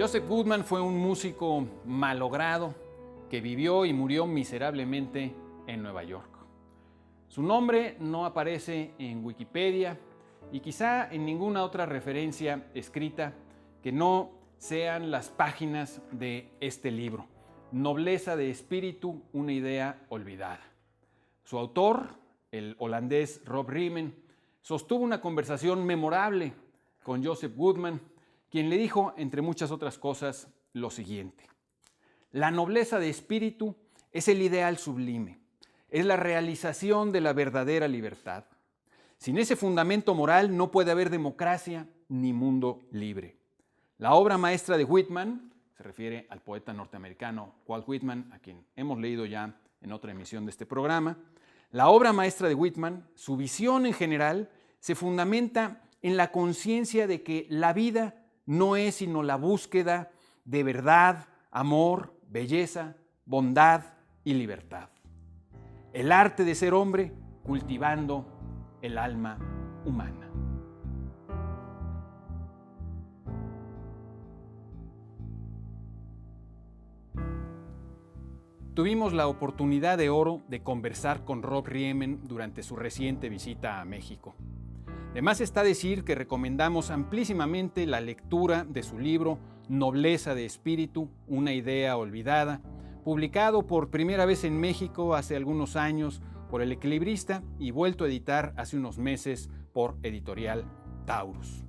Joseph Goodman fue un músico malogrado que vivió y murió miserablemente en Nueva York. Su nombre no aparece en Wikipedia y quizá en ninguna otra referencia escrita que no sean las páginas de este libro, Nobleza de espíritu, una idea olvidada. Su autor, el holandés Rob Riemen, sostuvo una conversación memorable con Joseph Goodman, quien le dijo, entre muchas otras cosas, lo siguiente: la nobleza de espíritu es el ideal sublime, es la realización de la verdadera libertad. Sin ese fundamento moral no puede haber democracia ni mundo libre. La obra maestra de Whitman, se refiere al poeta norteamericano Walt Whitman, a quien hemos leído ya en otra emisión de este programa. La obra maestra de Whitman, su visión en general, se fundamenta en la conciencia de que la vida no es sino la búsqueda de verdad, amor, belleza, bondad y libertad. El arte de ser hombre cultivando el alma humana. Tuvimos la oportunidad de oro de conversar con Rob Riemen durante su reciente visita a México. Además está decir que recomendamos amplísimamente la lectura de su libro Nobleza de espíritu, una idea olvidada, publicado por primera vez en México hace algunos años por El Equilibrista y vuelto a editar hace unos meses por Editorial Taurus.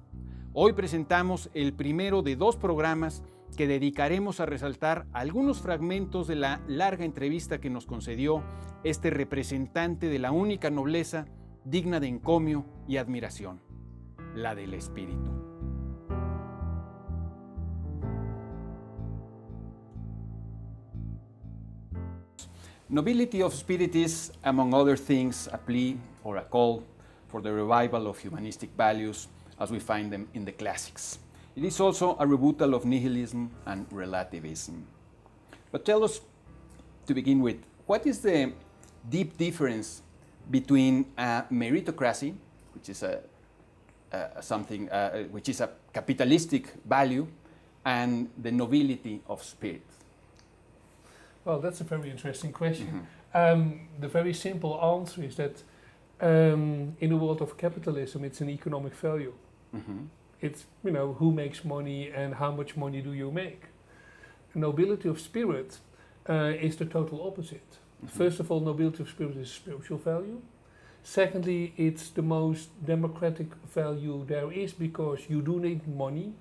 Hoy presentamos el primero de 2 programas que dedicaremos a resaltar algunos fragmentos de la larga entrevista que nos concedió este representante de la única nobleza digna de encomio y admiración, la del espíritu. Nobility of spirit is, among other things, a plea or a call for the revival of humanistic values as we find them in the classics. It is also a rebuttal of nihilism and relativism. But tell us, to begin with, what is the deep difference between a meritocracy, which is which is a capitalistic value, and the nobility of spirit? Well, that's a very interesting question. The very simple answer is that in the world of capitalism, it's an economic value. It's, who makes money and how much money do you make. Nobility of spirit is the total opposite. First of all, nobility of spirit is a spiritual value. Secondly, it's the most democratic value there is, because you do need money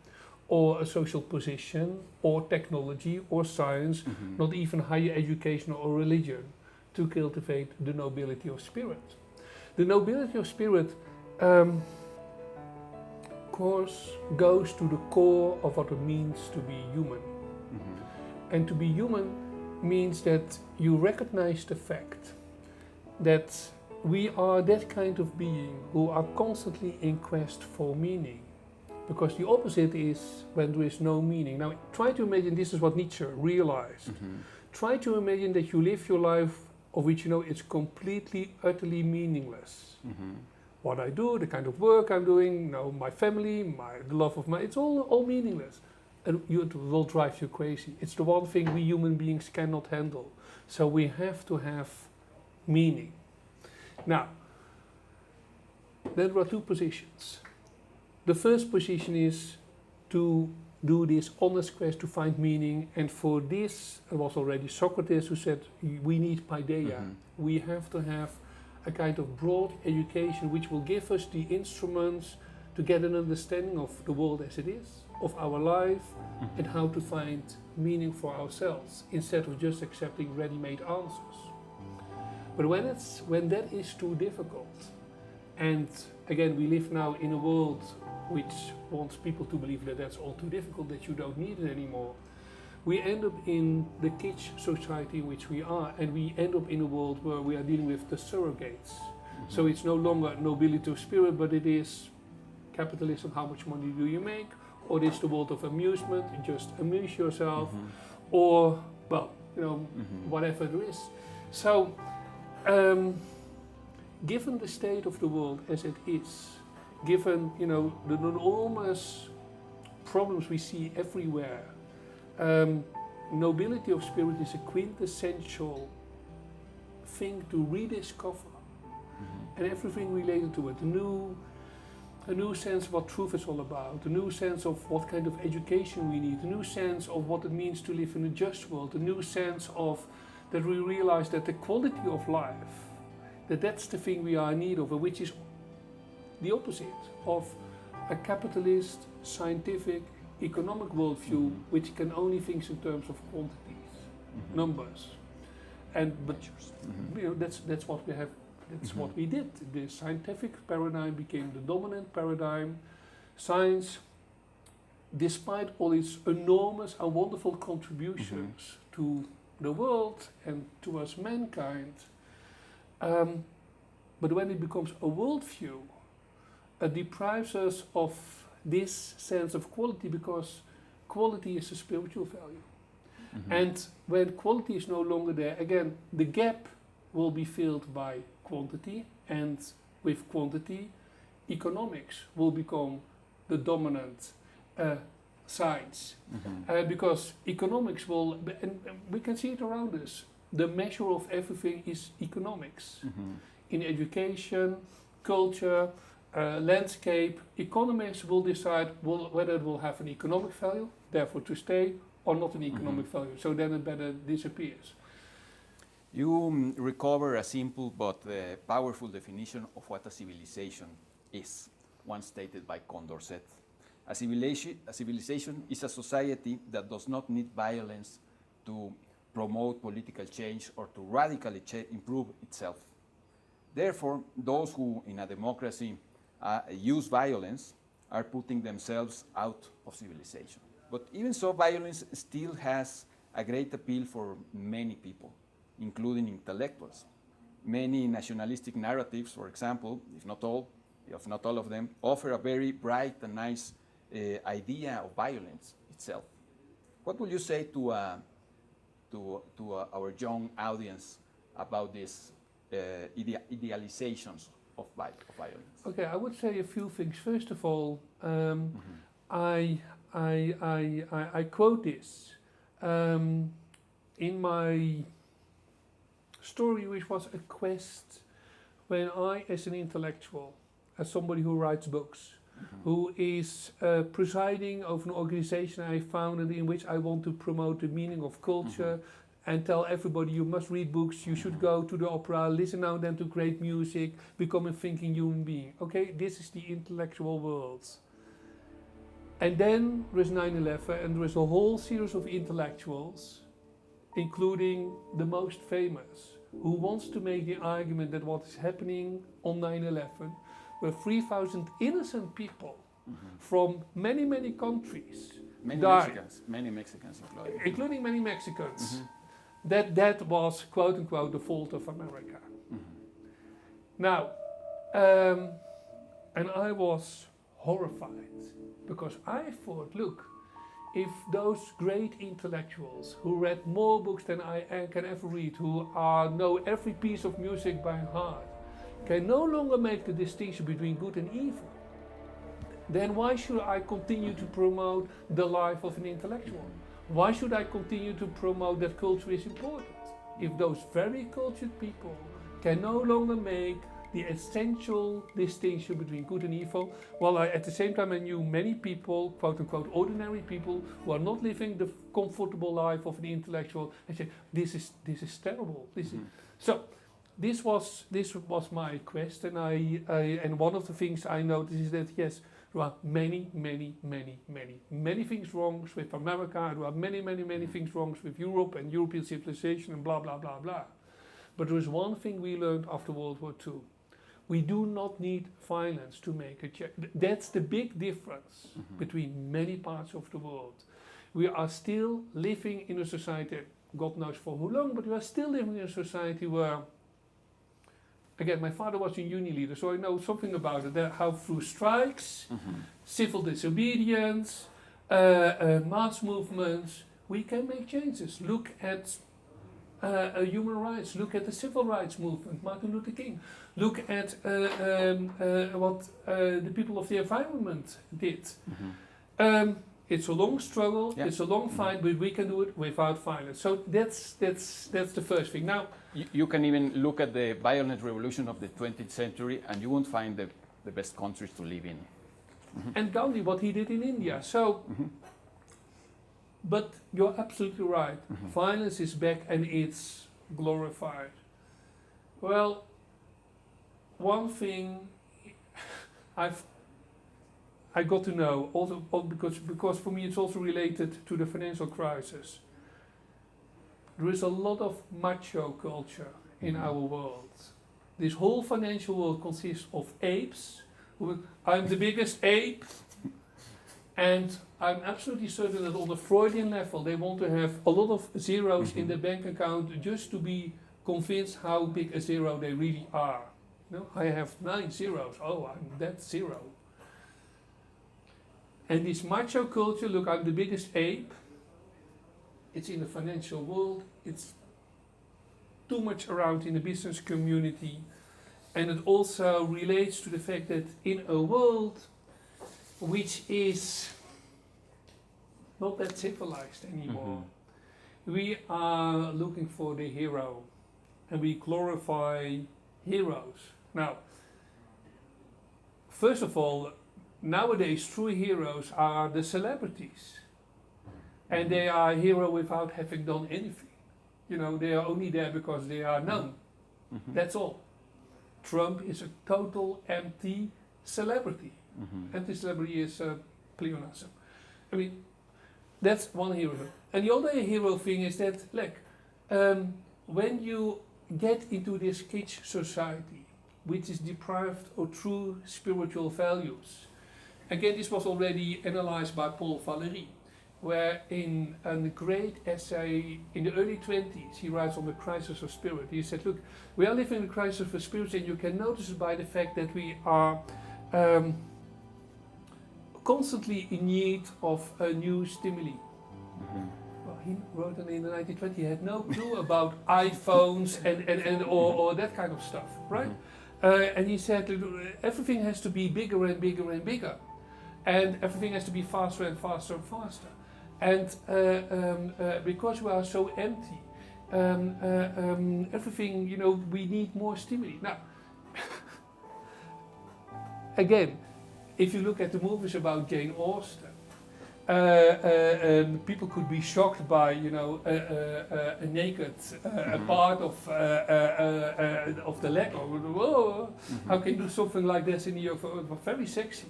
or a social position or technology or science, not even higher education or religion, to cultivate the nobility of spirit. The nobility of spirit course goes to the core of what it means to be human. And to be human means that you recognize the fact that we are that kind of being who are constantly in quest for meaning. Because the opposite is when there is no meaning. Now try to imagine, this is what Nietzsche realized. Try to imagine that you live your life of which it's completely, utterly meaningless. What I do, the kind of work I'm doing, my family, the love of it's all meaningless. And it will drive you crazy. It's the one thing we human beings cannot handle. So we have to have meaning. Now, there are 2 positions. The first position is to do this honest quest to find meaning, and for this, it was already Socrates who said, we need paideia. We have to have a kind of broad education which will give us the instruments to get an understanding of the world as it is, of our life, and how to find meaning for ourselves, instead of just accepting ready-made answers. But when that is too difficult, and again we live now in a world which wants people to believe that that's all too difficult, that you don't need it anymore, we end up in the kitsch society in which we are, and we end up in a world where we are dealing with the surrogates. So it's no longer nobility of spirit, but it is capitalism, how much money do you make, or it's the world of amusement, just amuse yourself, or, whatever there is. So, given the state of the world as it is, given the enormous problems we see everywhere, nobility of spirit is a quintessential thing to rediscover, and everything related to it. A new sense of what truth is all about, a new sense of what kind of education we need, a new sense of what it means to live in a just world, a new sense of that we realize that the quality of life, that's the thing we are in need of, which is the opposite of a capitalist, scientific, economic worldview, which can only think in terms of quantities, numbers, but you know, that's what we have. That's what we did. The scientific paradigm became the dominant paradigm. Science, despite all its enormous and wonderful contributions to the world and to us mankind, but when it becomes a worldview, it deprives us of this sense of quality, because quality is a spiritual value. And when quality is no longer there, again, the gap will be filled by quantity, and with quantity, economics will become the dominant science. Because economics will, and we can see it around us, the measure of everything is economics. In education, culture, landscape, economics will decide whether it will have an economic value, therefore to stay, or not an economic value, so then it better disappears. You recover a simple but powerful definition of what a civilization is, one stated by Condorcet. A civilization is a society that does not need violence to promote political change or to radically improve itself. Therefore, those who in a democracy use violence are putting themselves out of civilization. But even so, violence still has a great appeal for many people, including intellectuals. Many nationalistic narratives, for example, if not all of them, offer a very bright and nice idea of violence itself. What would you say to our young audience about these idealizations of violence? Okay, I would say a few things. First of all, I quote this in my story, which was a quest when I, as an intellectual, as somebody who writes books, who is presiding over an organization I founded in which I want to promote the meaning of culture and tell everybody you must read books, you should go to the opera, listen now and then to great music, become a thinking human being. Okay, this is the intellectual world. And then there is 9/11, and there is a whole series of intellectuals, including the most famous, who wants to make the argument that what is happening on 9/11, where 3,000 innocent people from many, many countries died, many Mexicans including many Mexicans, that was, quote unquote, the fault of America. Now, and I was horrified, because I thought, look, if those great intellectuals who read more books than I can ever read, who know every piece of music by heart, can no longer make the distinction between good and evil, then why should I continue to promote the life of an intellectual? Why should I continue to promote that culture is important? If those very cultured people can no longer make the essential distinction between good and evil, while at the same time I knew many people, quote unquote, ordinary people, who are not living the comfortable life of an intellectual, and say, this is terrible. So this was my quest, and and one of the things I noticed is that yes, there are many things wrong with America, there are many things wrong with Europe and European civilization and blah blah blah blah. But there is one thing we learned after World War II. We do not need violence to make a change. That's the big difference between many parts of the world. We are still living in a society, God knows for how long, but we are still living in a society where, again, my father was a union leader, so I know something about it, how through strikes, civil disobedience, mass movements, we can make changes. Look at human rights, look at the civil rights movement, Martin Luther King, look at what the people of the environment did. It's a long struggle, Yeah. it's a long fight, but we can do it without violence. So that's the first thing. Now, You can even look at the violent revolution of the 20th century and you won't find the best countries to live in. and Gandhi, what he did in India. So, but you're absolutely right. Violence is back and it's glorified. Well, one thing I got to know also because for me it's also related to the financial crisis. There is a lot of macho culture in our world. This whole financial world consists of apes. I'm the biggest ape, and I'm absolutely certain that on the Freudian level they want to have a lot of zeros in their bank account just to be convinced how big a zero they really are. No, I have 9 zeros. Oh, I'm that zero. And this macho culture, look, I'm the biggest ape. It's in the financial world. It's too much around in the business community. And it also relates to the fact that in a world which is not that civilized anymore, we are looking for the hero. And we glorify heroes. Now, first of all, nowadays true heroes are the celebrities. And they are a hero without having done anything. You know, they are only there because they are known. That's all. Trump is a total empty celebrity. Anti-celebrity is pleonasm. I mean, that's one hero. And the other hero thing is that, look, when you get into this kitsch society, which is deprived of true spiritual values. Again, this was already analyzed by Paul Valéry, where in a great essay in the early 20s, he writes on the crisis of spirit. He said, look, we are living in a crisis of spirit, and you can notice it by the fact that we are constantly in need of a new stimuli. Well, he wrote it in the 1920s, he had no clue about iPhones or that kind of stuff, right? And he said, everything has to be bigger and bigger and bigger. And everything has to be faster and faster and faster. And because we are so empty, everything, you know, we need more stimuli. Now, again, if you look at the movies about Jane Austen, people could be shocked by, you know, a naked part of the leg. Or, whoa, how can you do something like this in the very sexy?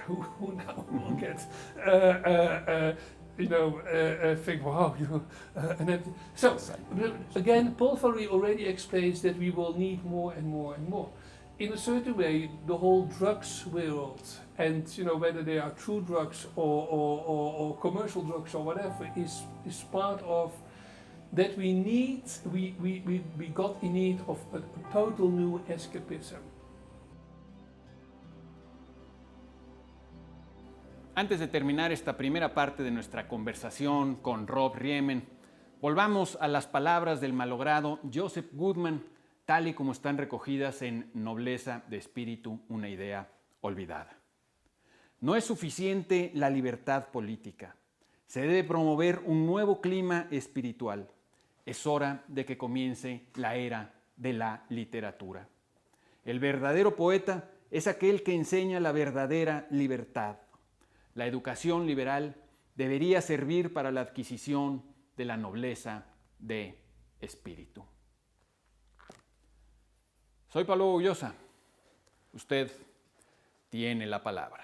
Who now will get, think, wow, you know, and then, so again, Paul Valéry already explains that we will need more and more and more. In a certain way, the whole drugs world, and you know whether they are true drugs or commercial drugs or whatever, is part of that. We got in need of a total new escapism. Antes de terminar esta primera parte de nuestra conversación con Rob Riemen, volvamos a las palabras del malogrado Joseph Goodman, tal y como están recogidas en Nobleza de espíritu, una idea olvidada. No es suficiente la libertad política. Se debe promover un nuevo clima espiritual. Es hora de que comience la era de la literatura. El verdadero poeta es aquel que enseña la verdadera libertad. La educación liberal debería servir para la adquisición de la nobleza de espíritu. Soy Pablo Ullosa. Usted tiene la palabra.